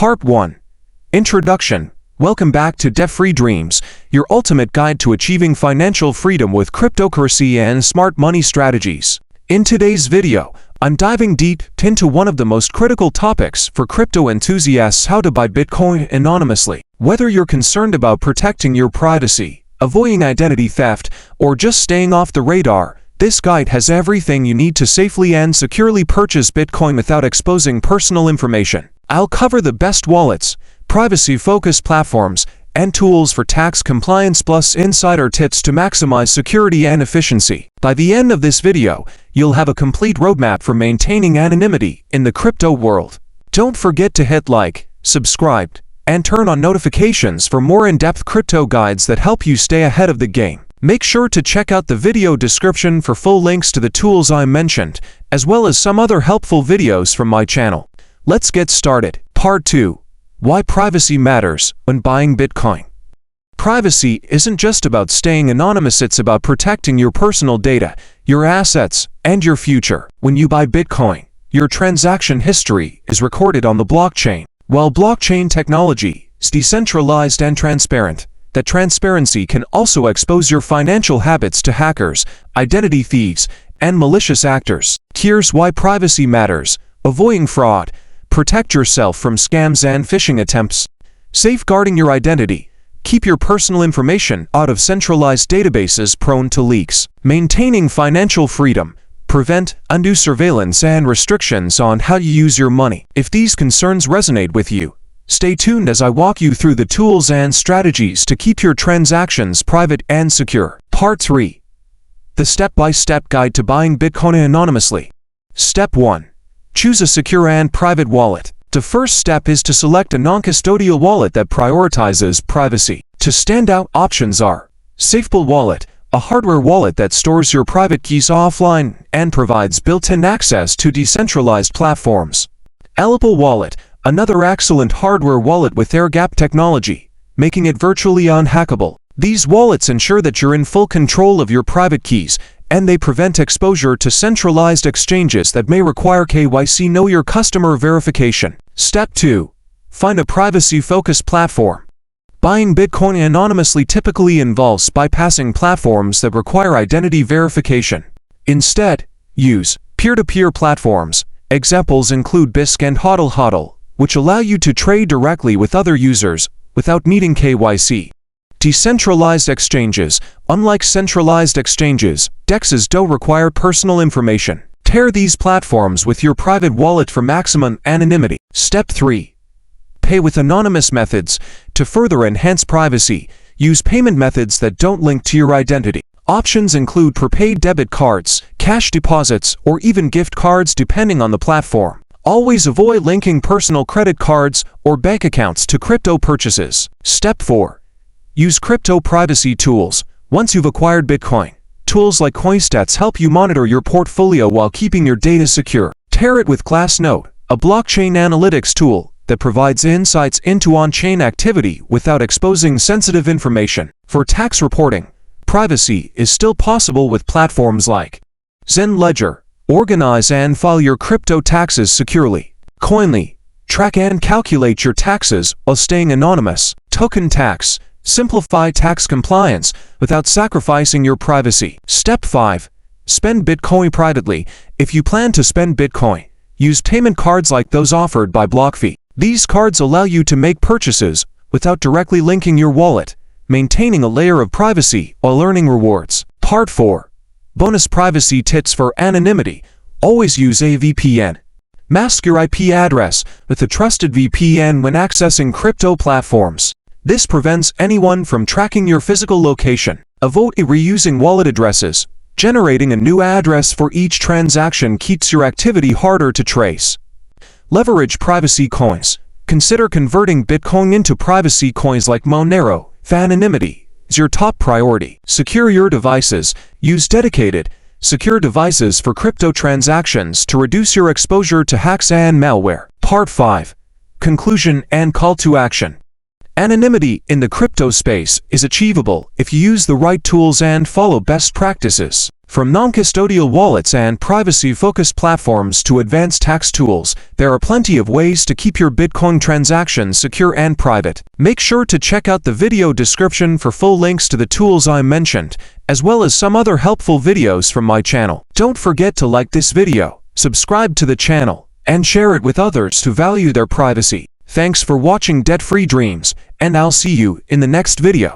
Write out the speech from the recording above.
Part 1. Introduction. Welcome back to Debt-Free Dreams, your ultimate guide to achieving financial freedom with cryptocurrency and smart money strategies. In today's video, I'm diving deep into one of the most critical topics for crypto enthusiasts: how to buy Bitcoin anonymously. Whether you're concerned about protecting your privacy, avoiding identity theft, or just staying off the radar, this guide has everything you need to safely and securely purchase Bitcoin without exposing personal information. I'll cover the best wallets, privacy-focused platforms, and tools for tax compliance, plus insider tips to maximize security and efficiency. By the end of this video, you'll have a complete roadmap for maintaining anonymity in the crypto world. Don't forget to hit like, subscribe, and turn on notifications for more in-depth crypto guides that help you stay ahead of the game. Make sure to check out the video description for full links to the tools I mentioned, as well as some other helpful videos from my channel. Let's get started. Part 2. Why privacy matters when buying Bitcoin. Privacy isn't just about staying anonymous, it's about protecting your personal data, your assets, and your future. When you buy Bitcoin, your transaction history is recorded on the blockchain. While blockchain technology is decentralized and transparent, that transparency can also expose your financial habits to hackers, identity thieves, and malicious actors. Here's why privacy matters: avoiding fraud. Protect yourself from scams and phishing attempts. Safeguarding your identity. Keep your personal information out of centralized databases prone to leaks. Maintaining financial freedom. Prevent undue surveillance and restrictions on how you use your money. If these concerns resonate with you, stay tuned as I walk you through the tools and strategies to keep your transactions private and secure. Part 3. The step-by-step guide to buying Bitcoin anonymously. Step 1. Choose a secure and private wallet. The first step is to select a non-custodial wallet that prioritizes privacy. To stand out, options are: Safepal wallet, a hardware wallet that stores your private keys offline and provides built-in access to decentralized platforms. Ellipal wallet, another excellent hardware wallet with air-gap technology, making it virtually unhackable. These wallets ensure that you're in full control of your private keys, and they prevent exposure to centralized exchanges that may require KYC, know your customer verification. Step 2. Find a privacy-focused platform. Buying Bitcoin anonymously typically involves bypassing platforms that require identity verification. Instead, use peer-to-peer platforms. Examples include BISC and HODL, which allow you to trade directly with other users without needing KYC. Decentralized exchanges. Unlike centralized exchanges, DEXs don't require personal information. Pair these platforms with your private wallet for maximum anonymity. Step 3. Pay with anonymous methods. To further enhance privacy, use payment methods that don't link to your identity. Options include prepaid debit cards, cash deposits, or even gift cards depending on the platform. Always avoid linking personal credit cards or bank accounts to crypto purchases. Step 4. Use crypto privacy tools. Once you've acquired Bitcoin, tools like Coinly help you monitor your portfolio while keeping your data secure. Pair it with Glassnode, a blockchain analytics tool that provides insights into on-chain activity without exposing sensitive information. For tax reporting, privacy is still possible with platforms like Ledger. Organize and file your crypto taxes securely. Koinly. Track and calculate your taxes while staying anonymous. Token tax. Simplify tax compliance without sacrificing your privacy. Step 5. Spend Bitcoin privately. If you plan to spend Bitcoin, use payment cards like those offered by BlockFi. These cards allow you to make purchases without directly linking your wallet, maintaining a layer of privacy while earning rewards. Part 4. Bonus privacy tips for anonymity. Always use a VPN. Mask your IP address with a trusted VPN when accessing crypto platforms. This prevents anyone from tracking your physical location. Avoid reusing wallet addresses. Generating a new address for each transaction keeps your activity harder to trace. Leverage privacy coins. Consider converting Bitcoin into privacy coins like Monero. Anonymity is your top priority. Secure your devices. Use dedicated, secure devices for crypto transactions to reduce your exposure to hacks and malware. Part 5. Conclusion and call to action. Anonymity in the crypto space is achievable if you use the right tools and follow best practices. From non-custodial wallets and privacy-focused platforms to advanced tax tools, there are plenty of ways to keep your Bitcoin transactions secure and private. Make sure to check out the video description for full links to the tools I mentioned, as well as some other helpful videos from my channel. Don't forget to like this video, subscribe to the channel, and share it with others who value their privacy. Thanks for watching Debt-Free Dreams, and I'll see you in the next video.